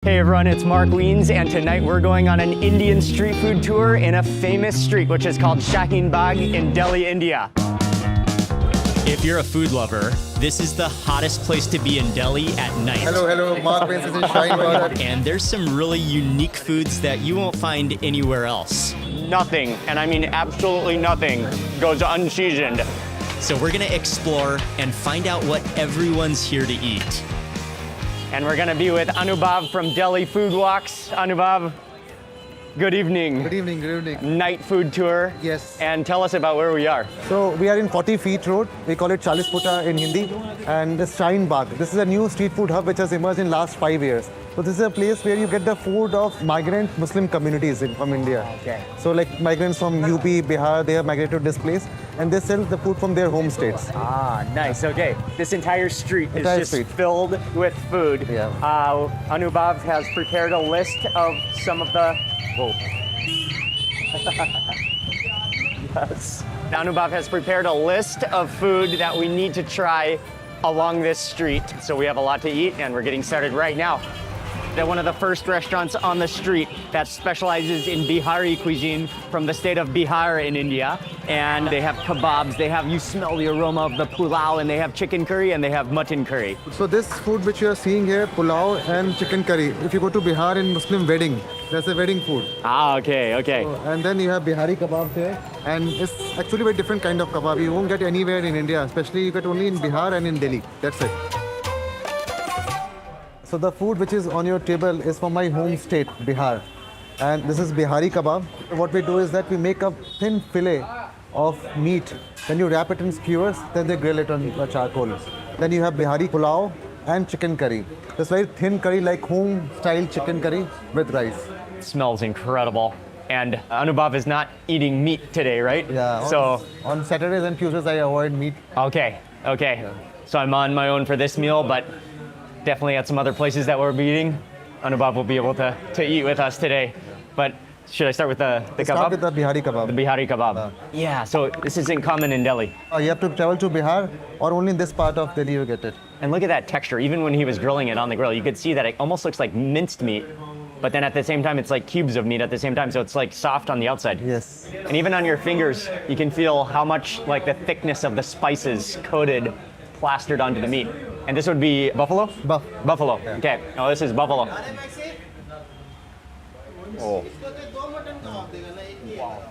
Hey everyone, it's Mark Weens, and tonight we're going on an Indian street food tour in a famous street, which is called Shaheen Bagh in Delhi, India. If you're a food lover, this is the hottest place to be in Delhi at night. Hello, Mark Weens, this is Shaheen Bagh. And there's some really unique foods that you won't find anywhere else. Nothing, and I mean absolutely nothing, goes unseasoned. So we're gonna explore and find out what everyone's here to eat. And we're gonna be with Anubhav from Delhi Food Walks. Anubhav, good evening. Good evening, good evening. Night food tour. Yes. And tell us about where we are. So we are in 40 Feet Road. We call it Chalis Puta in Hindi. And this Shaheen Bagh. This is a new street food hub which has emerged in last 5 years. So this is a place where you get the food of migrant Muslim communities from India. Okay. So like migrants from UP, Bihar, they have migrated to this place and they sell the food from their home states. Ah, nice. Okay. This entire street is Entire just street. filled with food. Yeah. Anubhav has prepared a list of some of the. Whoa. Yes. Anubhav has prepared a list of food that we need to try along this street. So we have a lot to eat, and we're getting started right now. They're one of the first restaurants on the street that specializes in Bihari cuisine from the state of Bihar in India. And they have kebabs, you smell the aroma of the pulao, and they have chicken curry and they have mutton curry. So this food which you are seeing here, pulao and chicken curry. If you go to Bihar in Muslim wedding, that's a wedding food. Ah, okay. And then you have Bihari kebab here, and it's actually a very different kind of kebab. You won't get anywhere in India, especially you get only in Bihar and in Delhi. That's it. So the food which is on your table is from my home state, Bihar. And this is Bihari kebab. What we do is that we make a thin fillet of meat. Then you wrap it in skewers, then they grill it on charcoal. Then you have Bihari pulao and chicken curry. This very thin curry like home-style chicken curry with rice. It smells incredible. And Anubhav is not eating meat today, right? Yeah. So On Saturdays and Tuesdays, I avoid meat. Okay. So I'm on my own for this meal, but definitely at some other places that we're eating, Anubhav will be able to eat with us today. But should I start with the kebab? Start with the Bihari kebab. The Bihari kebab. Yeah, so this isn't common in Delhi. You have to travel to Bihar, or only in this part of Delhi you get it. And look at that texture. Even when he was grilling it on the grill, you could see that it almost looks like minced meat, but then at the same time, it's like cubes of meat at the same time, so it's like soft on the outside. Yes. And even on your fingers, you can feel how much like the thickness of the spices coated, plastered onto the meat. And this would be buffalo? Buffalo. Yeah. Okay. Oh, this is buffalo. Oh. Wow.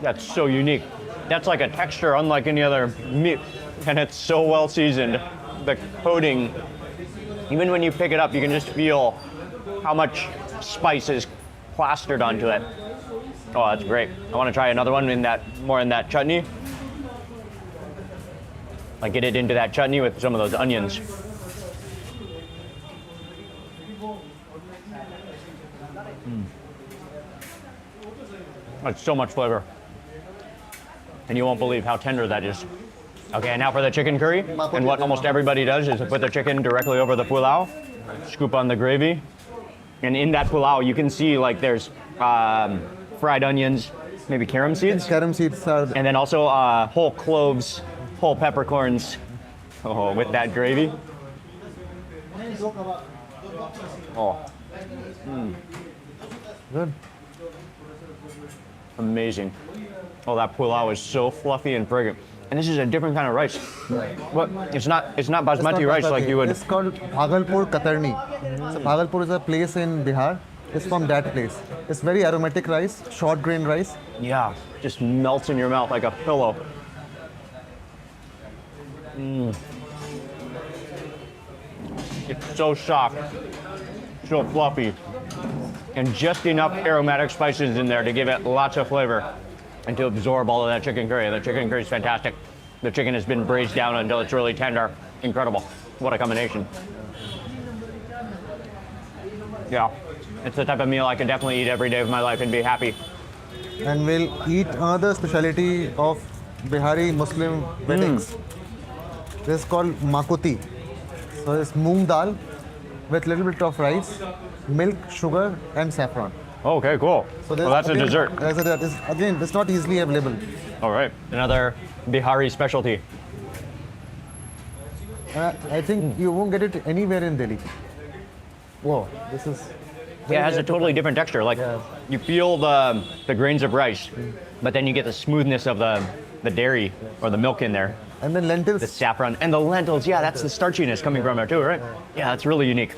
That's so unique. That's like a texture unlike any other meat. And it's so well seasoned. The coating, even when you pick it up, you can just feel how much spice is plastered onto it. Oh, that's great. I want to try another one more in that chutney. Like get it into that chutney with some of those onions. That's so much flavor. And you won't believe how tender that is. Okay, now for the chicken curry. And what almost everybody does is put the chicken directly over the pulao, scoop on the gravy. And in that pulao, you can see like there's fried onions, maybe carom seeds. Carom seeds are... And then also whole cloves, whole peppercorns with that gravy. Oh. Good. Amazing. Oh, that pulao is so fluffy and fragrant. And this is a different kind of rice. What? It's not basmati rice like you would. It's called Bhagalpur Katarni. So Bhagalpur is a place in Bihar. It's from that place. It's very aromatic rice, short grain rice. Yeah, just melts in your mouth like a pillow. It's so soft, so fluffy, and just enough aromatic spices in there to give it lots of flavor and to absorb all of that chicken curry. The chicken curry is fantastic. The chicken has been braised down until it's really tender. Incredible. What a combination. Yeah, it's the type of meal I could definitely eat every day of my life and be happy. And we'll eat another specialty of Bihari Muslim weddings. This is called makuti. So it's moong dal with little bit of rice, milk, sugar, and saffron. Okay, cool. So well, that's a dessert. Again, it's not easily available. All right, another Bihari specialty. I think you won't get it anywhere in Delhi. Whoa, this is. Yeah, it has a totally different texture. Like you feel the grains of rice, but then you get the smoothness of the dairy or the milk in there. And then lentils. The saffron and the lentils. Yeah, that's the starchiness coming from it too, right? Yeah, that's really unique.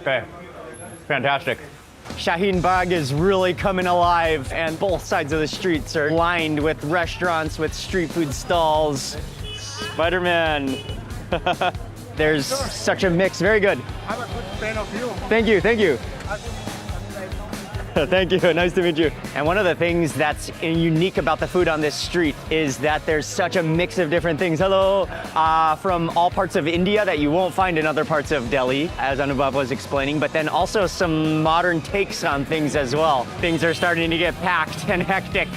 Okay, fantastic. Shaheen Bagh is really coming alive, and both sides of the streets are lined with restaurants, with street food stalls. Spider-Man. There's such a mix. Very good. I'm a good fan of you. Thank you, thank you. Thank you, nice to meet you. And one of the things that's unique about the food on this street is that there's such a mix of different things. Hello, from all parts of India that you won't find in other parts of Delhi, as Anubhav was explaining, but then also some modern takes on things as well. Things are starting to get packed and hectic.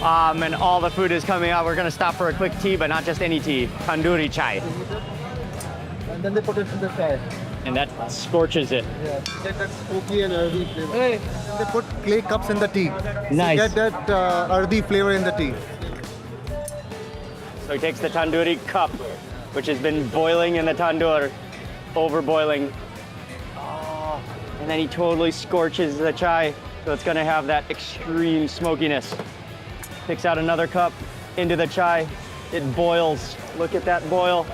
And all the food is coming out. We're gonna stop for a quick tea, but not just any tea, tandoori chai. And then they put it in the chai. And that scorches it. Yeah, get that smoky and earthy flavor. Hey. And they put clay cups in the tea. Nice. To get that earthy flavor in the tea. So he takes the tandoori cup, which has been boiling in the tandoor, over boiling. Oh, and then he totally scorches the chai. So it's gonna have that extreme smokiness. Takes out another cup into the chai. It boils. Look at that boil.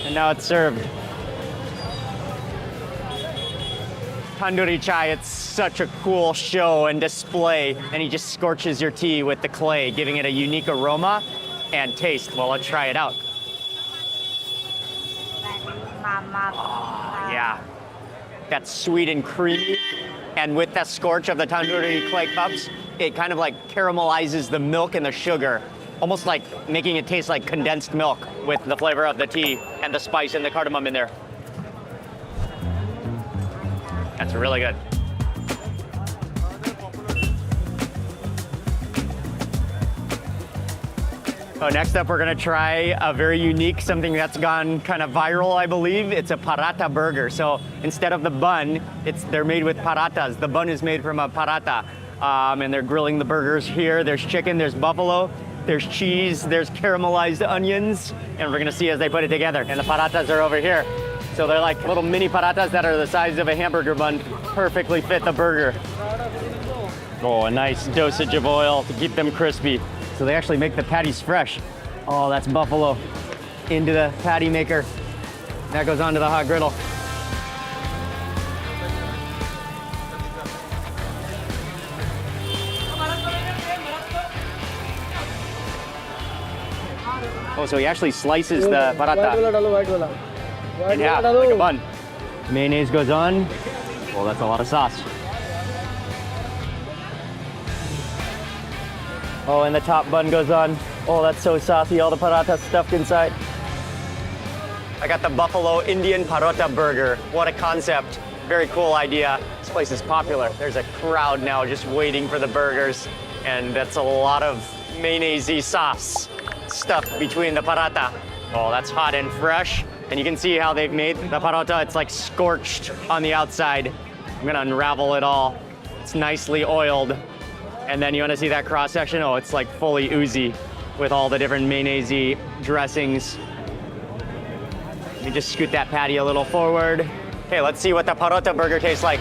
And now it's served. Tandoori chai, it's such a cool show and display. And he just scorches your tea with the clay, giving it a unique aroma and taste. Well, let's try it out. Yeah, that's sweet and creamy. And with that scorch of the tandoori clay cups, it kind of like caramelizes the milk and the sugar, almost like making it taste like condensed milk with the flavor of the tea and the spice and the cardamom in there. That's really good. Oh, next up, we're gonna try a very unique, something that's gone kind of viral, I believe. It's a paratha burger. So instead of the bun, they're made with parathas. The bun is made from a paratha. And they're grilling the burgers here. There's chicken, there's buffalo, there's cheese, there's caramelized onions. And we're gonna see as they put it together. And the parathas are over here. So they're like little mini parathas that are the size of a hamburger bun, perfectly fit the burger. Oh, a nice dosage of oil to keep them crispy. So they actually make the patties fresh. Oh, that's buffalo into the patty maker. That goes onto the hot griddle. Oh, so he actually slices the paratha in half, like a bun. Mayonnaise goes on. Well, that's a lot of sauce. Oh, and the top bun goes on. Oh, that's so saucy, all the paratha stuffed inside. I got the Buffalo Indian Paratha Burger. What a concept. Very cool idea. This place is popular. There's a crowd now just waiting for the burgers. And that's a lot of mayonnaise-y sauce stuffed between the paratha. Oh, that's hot and fresh. And you can see how they've made the paratha. It's like scorched on the outside. I'm gonna unravel it all. It's nicely oiled. And then you wanna see that cross section? Oh, it's like fully oozy with all the different mayonnaise-y dressings. You just scoot that patty a little forward. Okay, let's see what the paratha burger tastes like.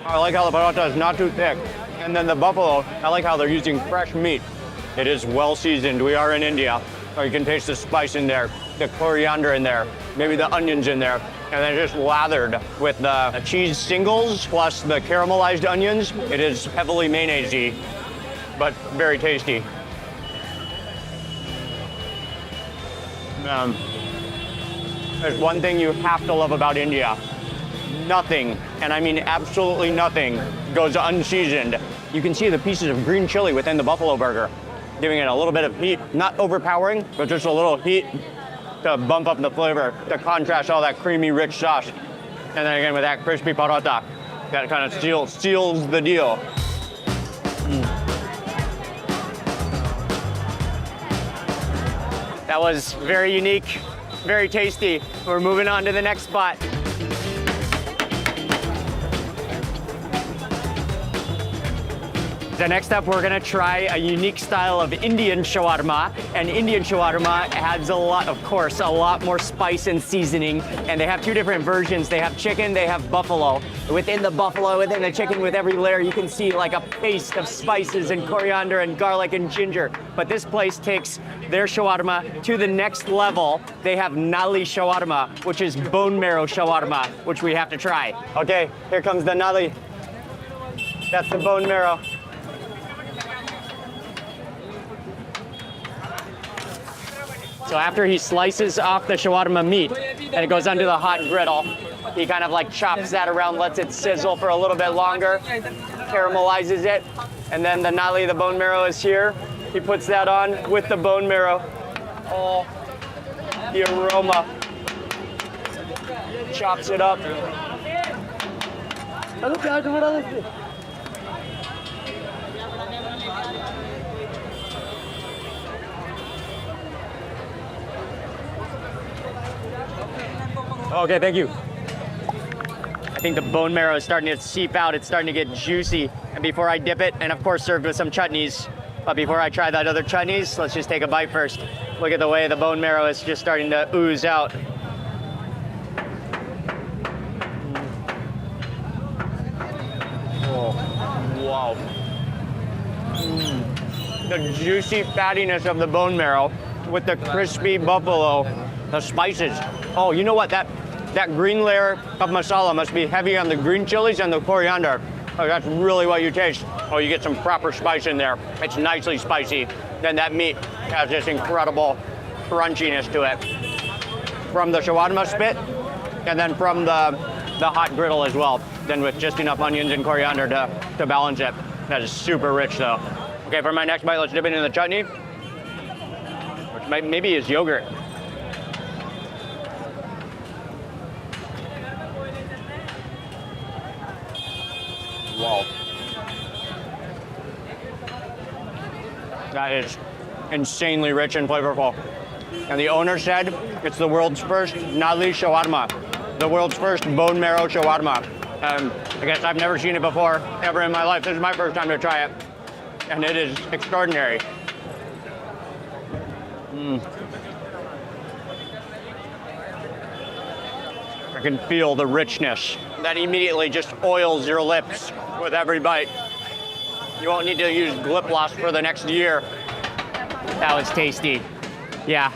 I like how the paratha is not too thick. And then the buffalo, I like how they're using fresh meat. It is well seasoned. We are in India. Or you can taste the spice in there, the coriander in there, maybe the onions in there. And then just lathered with the cheese singles plus the caramelized onions. It is heavily mayonnaise-y, but very tasty. There's one thing you have to love about India. Nothing, and I mean absolutely nothing, goes unseasoned. You can see the pieces of green chili within the buffalo burger, giving it a little bit of heat, not overpowering, but just a little heat to bump up the flavor, to contrast all that creamy, rich sauce. And then again with that crispy paratha, that kind of seals the deal. That was very unique, very tasty. We're moving on to the next spot. So next up, we're gonna try a unique style of Indian shawarma. And Indian shawarma adds a lot more spice and seasoning. And they have two different versions. They have chicken, they have buffalo. Within the buffalo, within the chicken, with every layer, you can see like a paste of spices and coriander and garlic and ginger. But this place takes their shawarma to the next level. They have nali shawarma, which is bone marrow shawarma, which we have to try. Okay, here comes the nali. That's the bone marrow. So after he slices off the shawarma meat and it goes under the hot griddle, he kind of like chops that around, lets it sizzle for a little bit longer, caramelizes it, and then the nali, the bone marrow, is here. He puts that on with the bone marrow. Oh, the aroma. Chops it up. Okay, thank you. I think the bone marrow is starting to seep out. It's starting to get juicy. And before I dip it, and of course served with some chutneys, but before I try that other chutneys, let's just take a bite first. Look at the way the bone marrow is just starting to ooze out. Oh, wow. The juicy fattiness of the bone marrow with the crispy buffalo, the spices. Oh, you know what? That green layer of masala must be heavy on the green chilies and the coriander. Oh, that's really what you taste. Oh, you get some proper spice in there. It's nicely spicy. Then that meat has this incredible crunchiness to it. From the shawarma spit, and then from the hot griddle as well. Then with just enough onions and coriander to balance it. That is super rich though. Okay, for my next bite, let's dip it in the chutney, which maybe is yogurt. Wow. That is insanely rich and flavorful. And the owner said it's the world's first nali shawarma, the world's first bone marrow shawarma. I guess I've never seen it before, ever in my life. This is my first time to try it. And it is extraordinary. I can feel the richness that immediately just oils your lips with every bite. You won't need to use lip gloss for the next year. That was tasty. Yeah,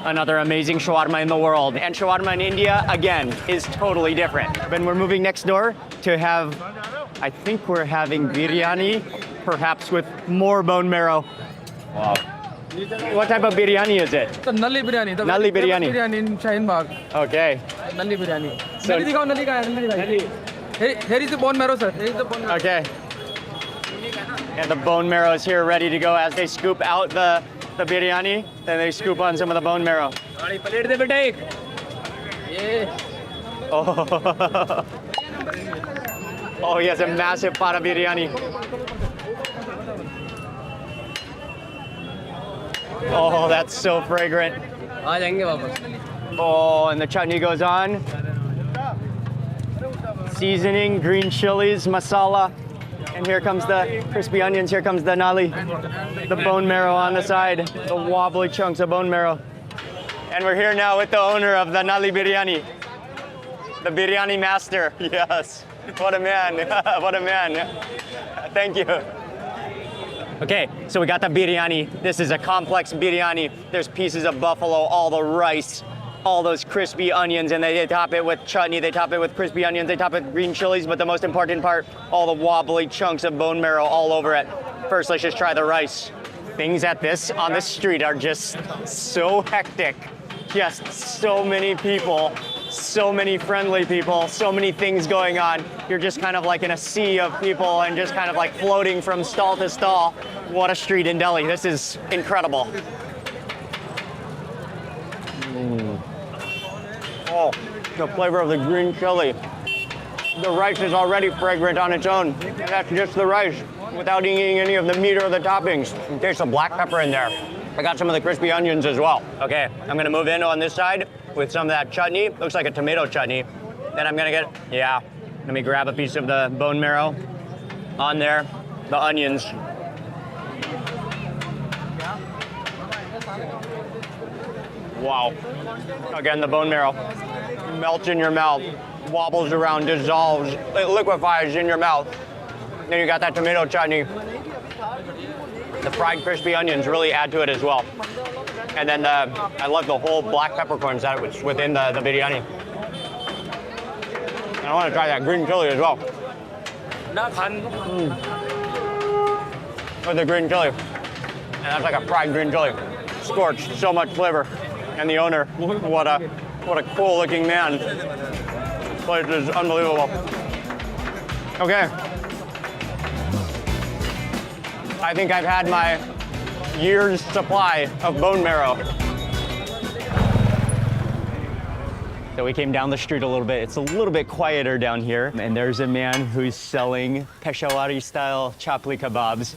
another amazing shawarma in the world. And shawarma in India, again, is totally different. When we're moving next door to have, I think we're having biryani, perhaps with more bone marrow. Wow. What type of biryani is it? The Nali biryani. The Nali biryani. biryani in Shaheen Bagh. Okay. Nali biryani. So- Nali dikhao, Nali ka hai, Nali dikhao. Here is the bone marrow, sir. Here is the bone marrow. Okay. And the bone marrow is here ready to go as they scoop out the biryani, then they scoop on some of the bone marrow. Plate de beta ek. Yeah. Oh. Oh, he has a massive pot of biryani. Oh, that's so fragrant. aa jayenge wapas. Oh, and the chutney goes on. Seasoning, green chilies, masala. And here comes the crispy onions, here comes the nali. The bone marrow on the side, the wobbly chunks of bone marrow. And we're here now with the owner of the nali biryani. The biryani master, yes. What a man, what a man. Thank you. Okay, so we got the biryani. This is a complex biryani. There's pieces of buffalo, all the rice, all those crispy onions, and they top it with chutney, they top it with crispy onions, they top it with green chilies, but the most important part, all the wobbly chunks of bone marrow all over it. First, let's just try the rice. Things at this on the street are just so hectic. Just so many people, so many friendly people, so many things going on. You're just kind of like in a sea of people and just kind of like floating from stall to stall. What a street in Delhi. This is incredible. Oh, the flavor of the green chili. The rice is already fragrant on its own. And that's just the rice without eating any of the meat or the toppings. You taste the black pepper in there. I got some of the crispy onions as well. Okay, I'm gonna move in on this side with some of that chutney. Looks like a tomato chutney. Then I'm gonna let me grab a piece of the bone marrow on there. the onions. Wow. Again, the bone marrow melts in your mouth, wobbles around, dissolves, it liquefies in your mouth. Then you got that tomato chutney. The fried crispy onions really add to it as well. And then I love the whole black peppercorns that was within the biryani. And I want to try that green chili as well. With the green chili. And that's like a fried green chili. Scorched, so much flavor. And the owner, what a cool looking man. This place is unbelievable. Okay. I think I've had my year's supply of bone marrow. So we came down the street a little bit. It's a little bit quieter down here. And there's a man who's selling Peshawari style chapli kebabs.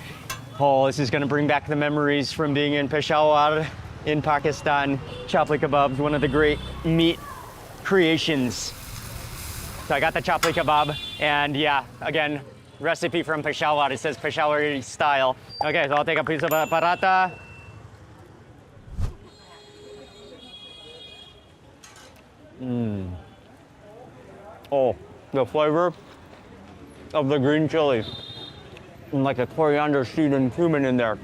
Oh, this is gonna bring back the memories from being in Peshawar in Pakistan. Chapli kebabs, one of the great meat creations. So I got the chapli kebab, and yeah, again, recipe from Peshawar. It says Peshawari style. Okay, so I'll take a piece of paratha. Oh, the flavor of the green chili. And like the coriander seed and cumin in there.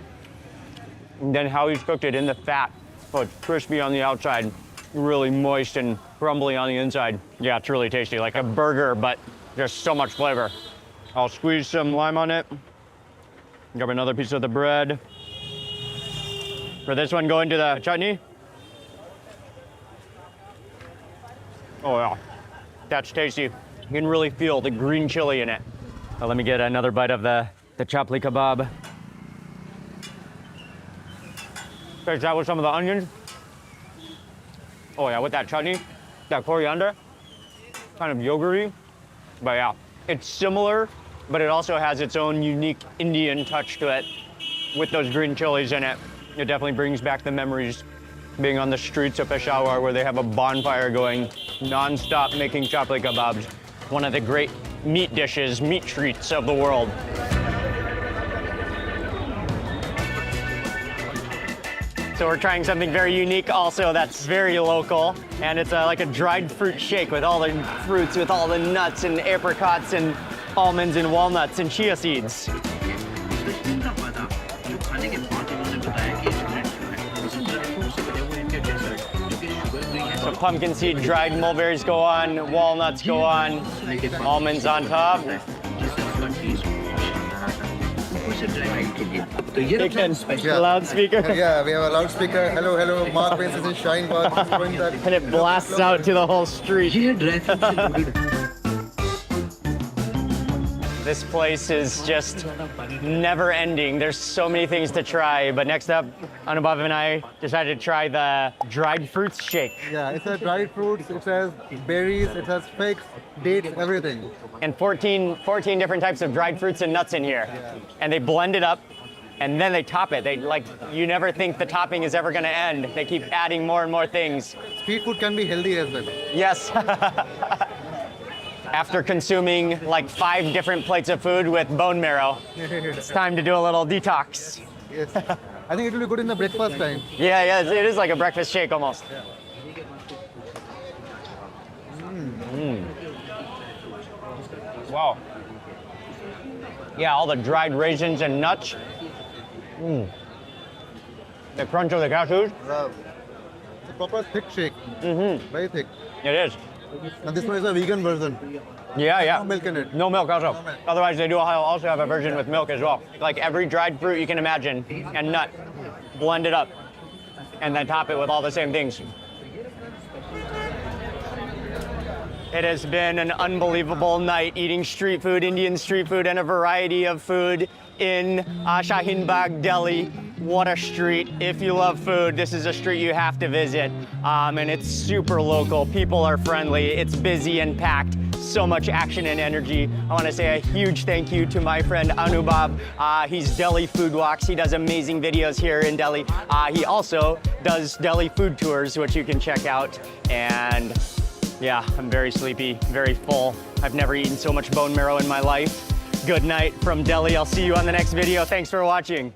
And then how he's cooked it in the fat. So it's crispy on the outside, really moist and crumbly on the inside. Yeah, it's really tasty, like a burger, but there's so much flavor. I'll squeeze some lime on it. Grab another piece of the bread. For this one, go into the chutney. Oh yeah, that's tasty. You can really feel the green chili in it. Now let me get another bite of the chapli kebab. Taste that with some of the onions. Oh yeah, with that chutney, that coriander, kind of yogurty. But yeah, it's similar, but it also has its own unique Indian touch to it with those green chilies in it. It definitely brings back the memories being on the streets of Peshawar where they have a bonfire going non-stop making chapli kebabs. One of the great meat dishes, meat treats of the world. So we're trying something very unique also that's very local. And it's like a dried fruit shake with all the fruits, with all the nuts and apricots and almonds and walnuts and chia seeds. So pumpkin seed, dried mulberries go on, walnuts go on, almonds on top. Loudspeaker. Yeah, we have a loudspeaker. Hello, hello. Mark Prince is in Shaheen Bagh. He's doing that. And it blasts out to the whole street. This place is just never ending. There's so many things to try. But next up, Anubhav and I decided to try the dried fruits shake. Yeah, it's a dried fruits, it has berries, it has figs, dates, everything. And 14 different types of dried fruits and nuts in here. Yeah. And they blend it up and then they top it. They like, you never think the topping is ever gonna end. They keep adding more and more things. Street food can be healthy as well. Yes. After consuming like 5 different plates of food with bone marrow, it's time to do a little detox. Yes. I think it will be good in the breakfast time. Yeah, it is like a breakfast shake almost. Yeah. Wow. Yeah, all the dried raisins and nuts. The crunch of the cashews. Wow. It's a proper thick shake. Very thick. It is. And this one is a vegan version. Yeah. No milk in it. No milk also. No milk. Otherwise, they do also have a version with milk as well. Like every dried fruit you can imagine and nut, blend it up, and then top it with all the same things. It has been an unbelievable night eating street food, Indian street food, and a variety of food in Shaheen Bagh, Delhi. What a street. If you love food, this is a street you have to visit. And it's super local. People are friendly. It's busy and packed. So much action and energy. I want to say a huge thank you to my friend Anubhav. He's Delhi Food Walks. He does amazing videos here in Delhi. He also does Delhi food tours, which you can check out. And yeah, I'm very sleepy, very full. I've never eaten so much bone marrow in my life. Good night from Delhi. I'll see you on the next video. Thanks for watching.